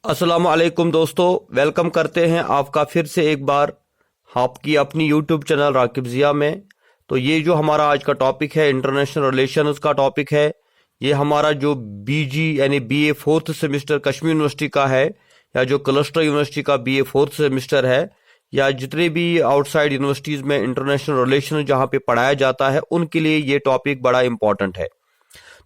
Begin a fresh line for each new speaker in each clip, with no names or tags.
अस्सलाम वालेकुम दोस्तों, वेलकम करते हैं आपका फिर से एक बार आपकी अपनी यूट्यूब चैनल राकिब ज़िया में। तो ये जो हमारा आज का टॉपिक है इंटरनेशनल रिलेशंस का टॉपिक है। ये हमारा जो बीजी यानी BA fourth semester Kashmir university का है, या जो क्लस्टर यूनिवर्सिटी का बीए फोर्थ सेमेस्टर है, या जितने भी आउटसाइड यूनिवर्सिटीज़ में इंटरनेशनल रिलेशन जहाँ पे पढ़ाया जाता है उनके लिए ये टॉपिक बड़ा इंपॉर्टेंट है।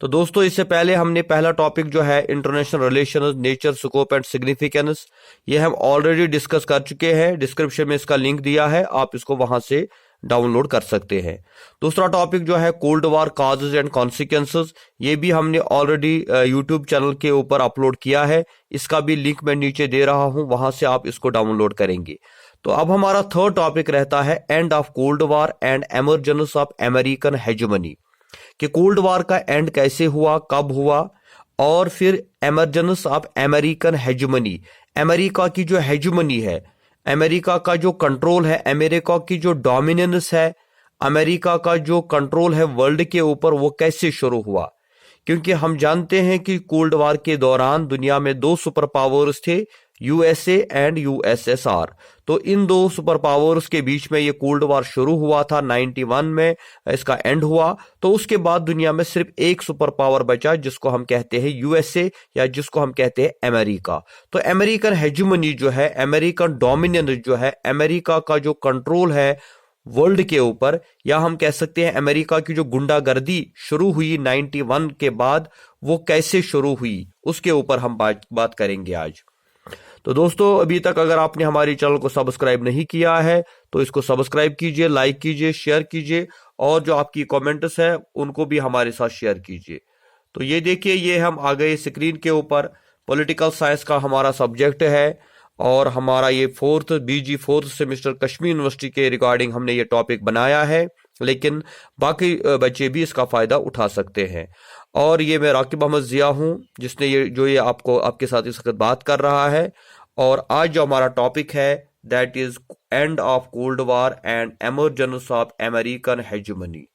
तो दोस्तों, इससे पहले हमने पहला टॉपिक जो है international relations, nature, scope and significance, ये हम ऑलरेडी डिस्कस कर चुके हैं। डिस्क्रिप्शन में इसका लिंक दिया है, आप इसको वहां से डाउनलोड कर सकते हैं। दूसरा टॉपिक जो है cold war causes and consequences, ये भी हमने ऑलरेडी यूट्यूब चैनल के ऊपर अपलोड किया है। इसका भी लिंक मैं नीचे दे रहा हूं, वहां से आप इसको डाउनलोड करेंगे। तो अब हमारा थर्ड टॉपिक रहता है and of cold war and emergence of American hegemony, कि कोल्ड वार का एंड कैसे हुआ, कब हुआ, और फिर एमरजेंस ऑफ अमेरिकन हेजुमनी, अमेरिका की जो हेजुमनी है, अमेरिका का जो कंट्रोल है, अमेरिका की जो डोमिनेंस है, अमेरिका का जो कंट्रोल है वर्ल्ड के ऊपर, वो कैसे शुरू हुआ। क्योंकि हम जानते हैं कि कोल्ड वार के दौरान दुनिया में दो सुपर पावर्स थे, यूएसए एंड यूएसएसआर। तो इन दो सुपर पावर्स के बीच में ये कोल्ड वार शुरू हुआ था, 91 में इसका एंड हुआ। तो उसके बाद दुनिया में सिर्फ एक सुपर पावर बचा, जिसको हम कहते हैं यूएसए, या जिसको हम कहते हैं अमेरिका। तो अमेरिकन हेजुमनी जो है, अमेरिकन डोमिनेंस जो है, अमेरिका का जो कंट्रोल है वर्ल्ड के ऊपर, या हम कह सकते हैं अमेरिका की जो गुंडागर्दी शुरू हुई 91 के बाद, वो कैसे शुरू हुई, उसके ऊपर हम बात करेंगे आज। तो दोस्तों, अभी तक अगर आपने हमारे चैनल को सब्सक्राइब नहीं किया है तो इसको सब्सक्राइब कीजिए, लाइक कीजिए, शेयर कीजिए, और जो आपकी कमेंट्स है उनको भी हमारे साथ शेयर कीजिए। तो ये देखिए, ये हम आ गए स्क्रीन के ऊपर। पॉलिटिकल साइंस का हमारा सब्जेक्ट है, और हमारा ये बीजी फोर्थ सेमेस्टर कश्मीर यूनिवर्सिटी के रिगार्डिंग हमने ये टॉपिक बनाया है, लेकिन बाकी बच्चे भी इसका फायदा उठा सकते हैं। और ये मैं राकिब अहमद ज़िया हूँ, जिसने ये आपको आपके साथ इस वक्त बात कर रहा है। और आज जो हमारा टॉपिक है that is end of cold war and emergence of American hegemony.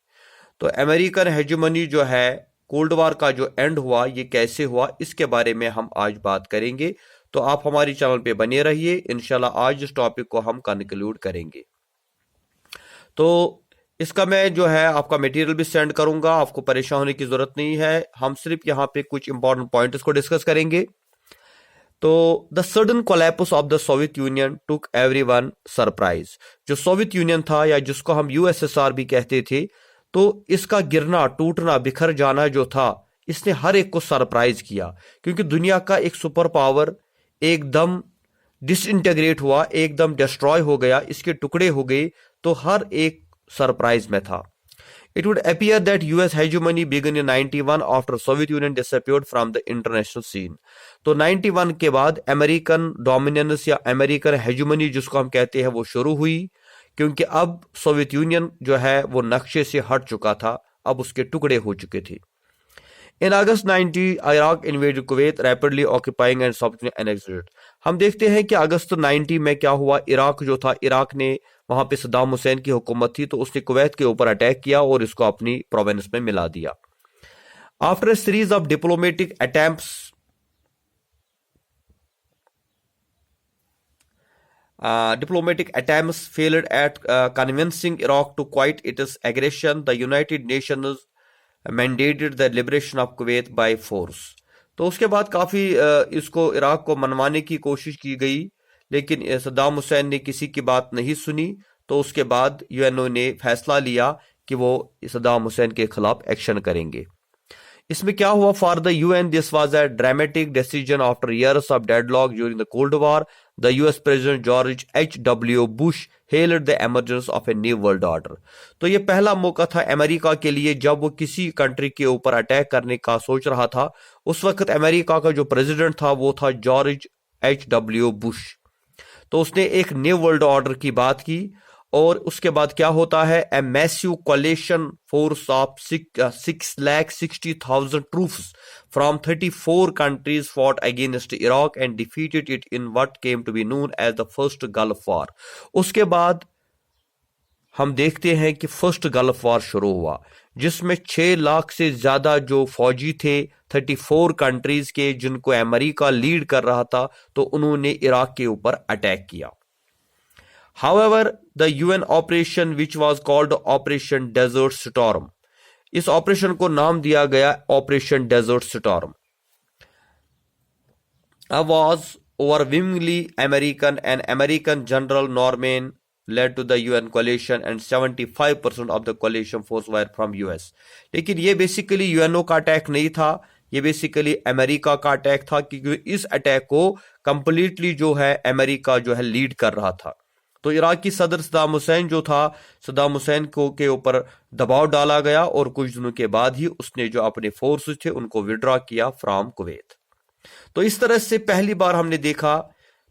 तो अमेरिकन हेजुमनी जो है, कोल्ड वार का जो एंड हुआ, ये कैसे हुआ, इसके बारे में हम आज बात करेंगे। तो आप हमारी चैनल पे बने रहिए, इंशाल्लाह आज इस टॉपिक को हम कंक्लूड करेंगे। तो इसका मैं जो है आपका मटेरियल भी सेंड करूंगा, आपको परेशान होने की जरूरत नहीं है। हम सिर्फ यहाँ पे कुछ इंपॉर्टेंट पॉइंट्स को डिस्कस करेंगे। तो the sudden collapse of the Soviet union took everyone surprise. जो सोवियत यूनियन था, या जिसको हम यूएसएसआर भी कहते थे, तो इसका गिरना, टूटना, बिखर जाना जो था, इसने हर एक को सरप्राइज किया। क्योंकि दुनिया का एक सुपर पावर एकदम डिसइंटीग्रेट हुआ, एकदम डिस्ट्रॉय हो गया, इसके टुकड़े हो गए, तो हर एक सरप्राइज में था। It would appear that US hegemony began in 91 after Soviet Union disappeared from the international scene. तो 91 के बाद अमेरिकन डोमिनेंस या अमेरिकन हेजुमनी जिसको हम कहते हैं, वो शुरू हुई, क्योंकि अब सोवियत यूनियन जो है वो नक्शे से हट चुका था, अब उसके टुकड़े हो चुके थे। In August 90, Iraq invaded Kuwait, rapidly occupying and subsequently annexed it. हम देखते हैं कि अगस्त 90 में क्या हुआ। इराक जो था, इराक ने, वहां पे सद्दाम हुसैन की हुकूमत थी, तो उसने कुवैत के ऊपर अटैक किया और इसको अपनी प्रोविंस में मिला दिया। After a series of diplomatic attempts failed at convincing Iraq to quit its aggression, the United Nations mandated the liberation of Kuwait by force. तो उसके बाद काफी इसको इराक को मनवाने की कोशिश की गई, लेकिन सद्दाम हुसैन ने किसी की बात नहीं सुनी। तो उसके बाद यूएनओ ने फैसला लिया कि वो सद्दाम हुसैन के खिलाफ एक्शन करेंगे। इसमें क्या हुआ, for the UN this was a dramatic decision after years of deadlock during the cold war. The US president George H.W. Bush held the emergence of a new world order. तो ये पहला मौका था America के लिए, जब वो किसी कंट्री के ऊपर अटैक करने का सोच रहा था। उस वक्त अमेरिका का जो प्रेसिडेंट था वो था जॉर्ज H.W. बुश। तो उसने एक न्यू वर्ल्ड ऑर्डर की बात की, और उसके बाद क्या होता है, a massive coalition force of 6,60,000 troops from 34 countries fought against Iraq and defeated it in what came to be known as the first Gulf War. उसके बाद हम देखते हैं कि फर्स्ट गल्फ वॉर शुरू हुआ। जिसमें 6 लाख से ज्यादा जो फौजी थे 34 कंट्रीज के, जिनको अमेरिका लीड कर रहा था, तो उन्होंने इराक के ऊपर अटैक किया। However, the UN operation which was called Operation Desert Storm, इस ऑपरेशन को नाम दिया गया Operation Desert Storm, was overwhelmingly American and American General Norman led to the UN coalition and 75% of the coalition force were from US। लेकिन ये basically UNO का attack नहीं था, ये बेसिकली अमेरिका का अटैक था, क्योंकि इस अटैक को कंप्लीटली जो है अमेरिका जो है लीड कर रहा था। तो इराकी सदर सद्दाम हुसैन जो था, सद्दाम हुसैन को के ऊपर दबाव डाला गया और कुछ दिनों के बाद ही उसने जो अपने फोर्सेस थे उनको विड्रॉ किया फ्रॉम कुवैत। तो इस तरह से पहली बार हमने देखा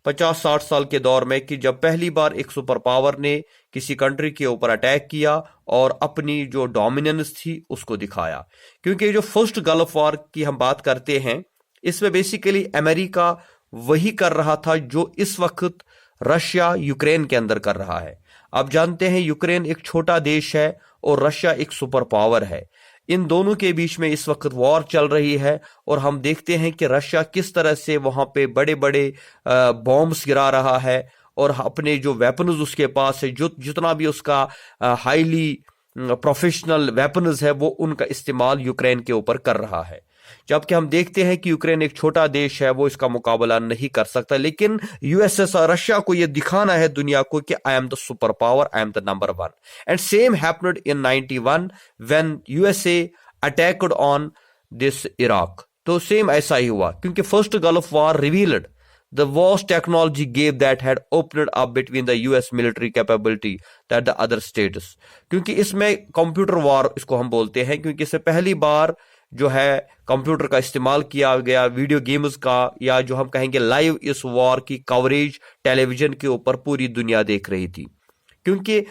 50-60 साल के दौर में कि जब पहली बार एक सुपर पावर ने किसी कंट्री के ऊपर अटैक किया और अपनी जो डोमिनेंस थी उसको दिखाया। क्योंकि जो फर्स्ट गल्फ वॉर की हम बात करते हैं, इसमें बेसिकली अमेरिका वही कर रहा था जो इस वक्त रशिया यूक्रेन के अंदर कर रहा है। आप जानते हैं यूक्रेन एक छोटा देश है और रशिया एक सुपर पावर है। इन दोनों के बीच में इस वक्त वॉर चल रही है और हम देखते हैं कि रशिया किस तरह से वहां पे बड़े बड़े बॉम्ब्स गिरा रहा है और अपने जो वेपन्स उसके पास है, जो जितना भी उसका हाईली प्रोफेशनल वेपन्स है, वो उनका इस्तेमाल यूक्रेन के ऊपर कर रहा है। जबकि हम देखते हैं कि यूक्रेन एक छोटा देश है, वो इसका मुकाबला नहीं कर सकता। लेकिन यूएसएसआर रशिया को यह दिखाना है दुनिया को कि I am the super power, I am the number 1। And same happened in 91 when USA attacked on this Iraq. तो सेम ऐसा ही हुआ, क्योंकि first Gulf war revealed the vast technology gap that had opened up between the US military capability that the other states। क्योंकि इसमें computer war इसको हम बोलते हैं, क्योंकि इससे पहली बार जो है कंप्यूटर का इस्तेमाल किया गया, वीडियो गेम्स का, या जो हम कहेंगे लाइव इस वॉर की कवरेज टेलीविजन के ऊपर पूरी दुनिया देख रही थी। क्योंकि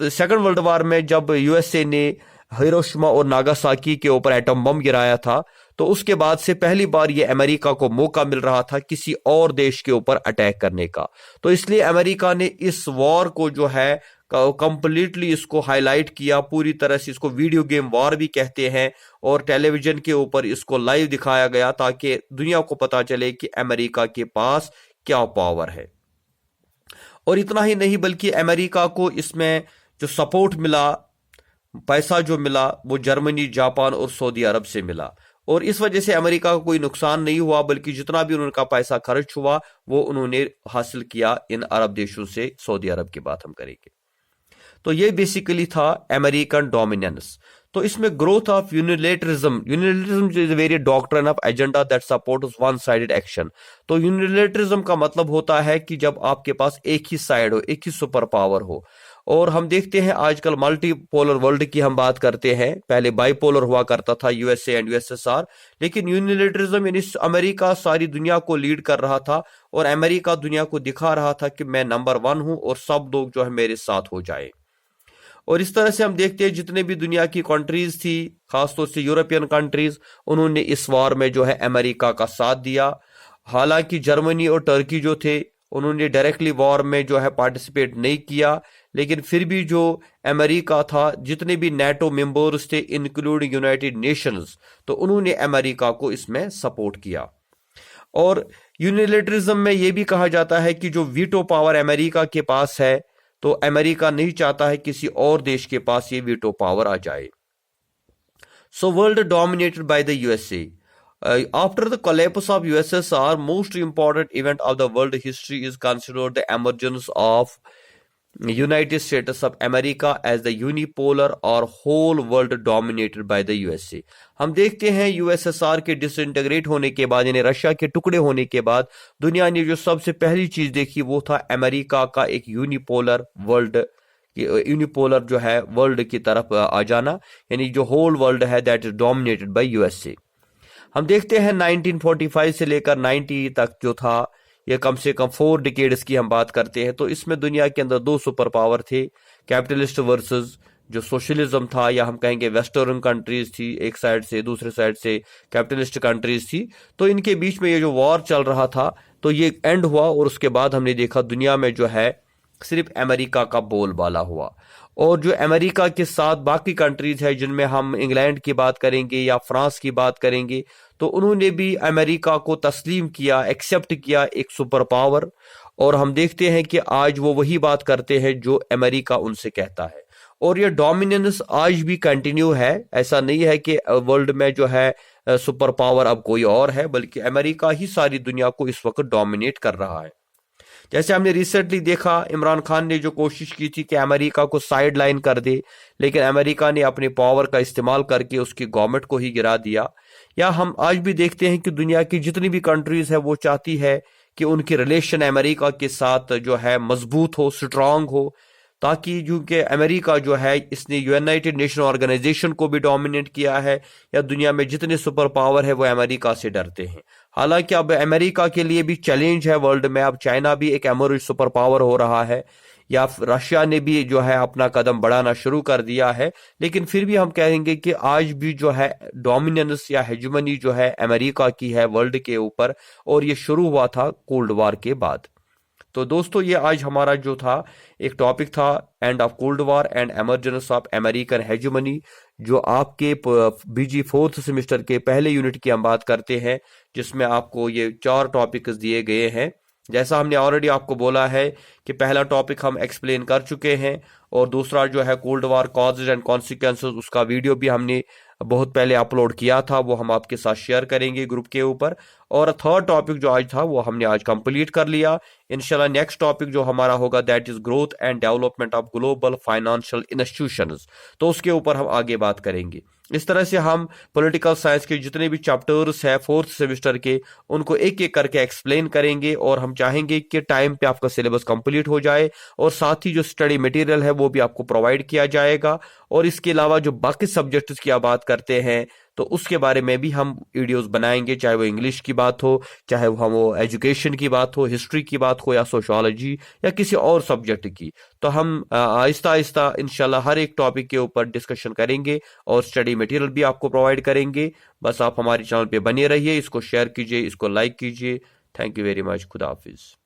सेकंड वर्ल्ड वॉर में जब यूएसए ने हिरोशिमा और नागासाकी के ऊपर एटम बम गिराया था, तो उसके बाद से पहली बार ये अमेरिका को मौका मिल रहा था किसी और देश के ऊपर अटैक करने का। तो इसलिए अमेरिका ने इस वॉर को जो है कंप्लीटली इसको हाईलाइट किया, पूरी तरह से इसको वीडियो गेम वॉर भी कहते हैं, और टेलीविजन के ऊपर इसको लाइव दिखाया गया ताकि दुनिया को पता चले कि अमेरिका के पास क्या पावर है। और इतना ही नहीं, बल्कि अमेरिका को इसमें जो सपोर्ट मिला, पैसा जो मिला, वो जर्मनी, जापान और सऊदी अरब से मिला। और इस वजह से अमेरिका को कोई नुकसान नहीं हुआ, बल्कि जितना भी उनका पैसा खर्च हुआ वो उन्होंने हासिल किया इन अरब देशों से। सऊदी अरब की बात हम करेंगे। तो ये बेसिकली था अमेरिकन डोमिनेंस। तो इसमें growth of unilateralism is a very doctrine of agenda that supports one sided action. तो यूनिलेटरिज्म का मतलब होता है कि जब आपके पास एक ही साइड हो, एक ही सुपर पावर हो। और हम देखते हैं आजकल मल्टीपोलर वर्ल्ड की हम बात करते हैं, पहले बाइपोलर हुआ करता था यूएसए एंड यूएसएसआर, लेकिन यूनिलेटरिज्म यानी अमेरिका सारी दुनिया को लीड कर रहा था और अमेरिका दुनिया को दिखा रहा था कि मैं नंबर 1 हूं और सब लोग जो है मेरे साथ हो जाए। और इस तरह से हम देखते हैं जितने भी दुनिया की कंट्रीज थी, खासतौर से यूरोपियन कंट्रीज, उन्होंने इस वार में जो है अमेरिका का साथ दिया। हालांकि जर्मनी और टर्की जो थे उन्होंने डायरेक्टली वॉर में जो है पार्टिसिपेट नहीं किया, लेकिन फिर भी जो अमेरिका था, जितने भी नेटो मेंबर्स थे इंक्लूडिंग यूनाइटेड नेशंस, तो उन्होंने अमेरिका को इसमें सपोर्ट किया। और यूनिलेटरिज्म में यह भी कहा जाता है कि जो वीटो पावर अमेरिका के पास है, तो अमेरिका नहीं चाहता है किसी और देश के पास ये वीटो पावर आ जाए। So world dominated by the USA. After the collapse of USSR, most important event of the world history is considered the emergence of United States of America as the unipolar or whole world dominated by the USA। हम देखते हैं USSR के disintegrate होने के बाद, यानी Russia के टुकड़े होने के बाद, दुनिया ने जो सबसे पहली चीज देखी वो था अमेरिका का एक यूनिपोलर जो है वर्ल्ड की तरफ आ जाना, यानी जो होल वर्ल्ड है that is dominated by USA. हम देखते हैं 1945 से लेकर 90 तक जो था, यह कम से कम 4 डिकेड्स की हम बात करते हैं। तो इसमें दुनिया के अंदर 2 सुपर पावर थे, कैपिटलिस्ट वर्सेस जो सोशलिज्म था, या हम कहेंगे वेस्टर्न कंट्रीज थी एक साइड से, दूसरे साइड से कैपिटलिस्ट कंट्रीज थी। तो इनके बीच में ये जो वॉर चल रहा था, तो ये एंड हुआ और उसके बाद हमने देखा दुनिया में जो है सिर्फ अमेरिका का बोलबाला हुआ। और जो अमेरिका के साथ बाकी कंट्रीज है, जिनमें हम इंग्लैंड की बात करेंगे या फ्रांस की बात करेंगे, तो उन्होंने भी अमेरिका को तस्लीम किया, एक्सेप्ट किया एक सुपर पावर। और हम देखते हैं कि आज वो वही बात करते हैं जो अमेरिका उनसे कहता है। और ये डोमिनेंस आज भी कंटिन्यू है। ऐसा नहीं है कि वर्ल्ड में जो है सुपर पावर अब कोई और है, बल्कि अमेरिका ही सारी दुनिया को इस वक्त डोमिनेट कर रहा है। जैसे हमने रिसेंटली देखा, इमरान खान ने जो कोशिश की थी कि अमेरिका को साइड लाइन कर दे, लेकिन अमेरिका ने अपने पावर का इस्तेमाल करके उसकी गवर्नमेंट को ही गिरा दिया। या हम आज भी देखते हैं कि दुनिया की जितनी भी कंट्रीज है वो चाहती है कि उनकी रिलेशन अमेरिका के साथ जो है मजबूत हो, स्ट्रांग हो, ताकि क्योंकि अमेरिका जो है इसने यूनाइटेड नेशन ऑर्गेनाइजेशन को भी डोमिनेट किया है, या दुनिया में जितने सुपर पावर है वो अमेरिका से डरते हैं। हालांकि अब अमेरिका के लिए भी चैलेंज है वर्ल्ड में। अब चाइना भी एक एमर्ज सुपर पावर हो रहा है, या रशिया ने भी जो है अपना कदम बढ़ाना शुरू कर दिया है। लेकिन फिर भी हम कहेंगे कि आज भी जो है डोमिनेंस या हेजुमनी जो है अमेरिका की है वर्ल्ड के ऊपर, और ये शुरू हुआ था कोल्ड वॉर के बाद। तो दोस्तों, ये आज हमारा जो था एक टॉपिक था, end of cold war and emergence of American hegemony, जो आपके बीजी 4th सेमेस्टर के पहले यूनिट की हम बात करते हैं, जिसमें आपको ये 4 टॉपिक्स दिए गए हैं। जैसा हमने ऑलरेडी आपको बोला है कि पहला टॉपिक हम एक्सप्लेन कर चुके हैं, और दूसरा जो है cold war causes and consequences, उसका वीडियो भी हमने बहुत पहले अपलोड किया था, वो हम आपके साथ शेयर करेंगे ग्रुप के ऊपर। और थर्ड टॉपिक जो आज था वो हमने आज कंप्लीट कर लिया। इंशाल्लाह नेक्स्ट टॉपिक जो हमारा होगा that is growth and development of global financial institutions, तो उसके ऊपर हम आगे बात करेंगे। इस तरह से हम पॉलिटिकल साइंस के जितने भी चैप्टर्स है 4th सेमेस्टर के, उनको एक एक करके एक्सप्लेन करेंगे, और हम चाहेंगे कि टाइम पे आपका सिलेबस कंप्लीट हो जाए, और साथ ही जो स्टडी मटेरियल है वो भी आपको प्रोवाइड किया जाएगा। और इसके अलावा जो बाकी सब्जेक्ट्स की आप बात करते हैं, तो उसके बारे में भी हम वीडियोस बनाएंगे, चाहे वो इंग्लिश की बात हो, चाहे वो एजुकेशन की बात हो, हिस्ट्री की बात हो, या सोशोलॉजी, या किसी और सब्जेक्ट की। तो हम आहिस्ता आहिस्ता इंशाल्लाह हर एक टॉपिक के ऊपर डिस्कशन करेंगे, और स्टडी मटेरियल भी आपको प्रोवाइड करेंगे। बस आप हमारे चैनल पे बने रहिए, इसको शेयर कीजिए, इसको लाइक कीजिए। Thank you very much. खुदा हाफिज।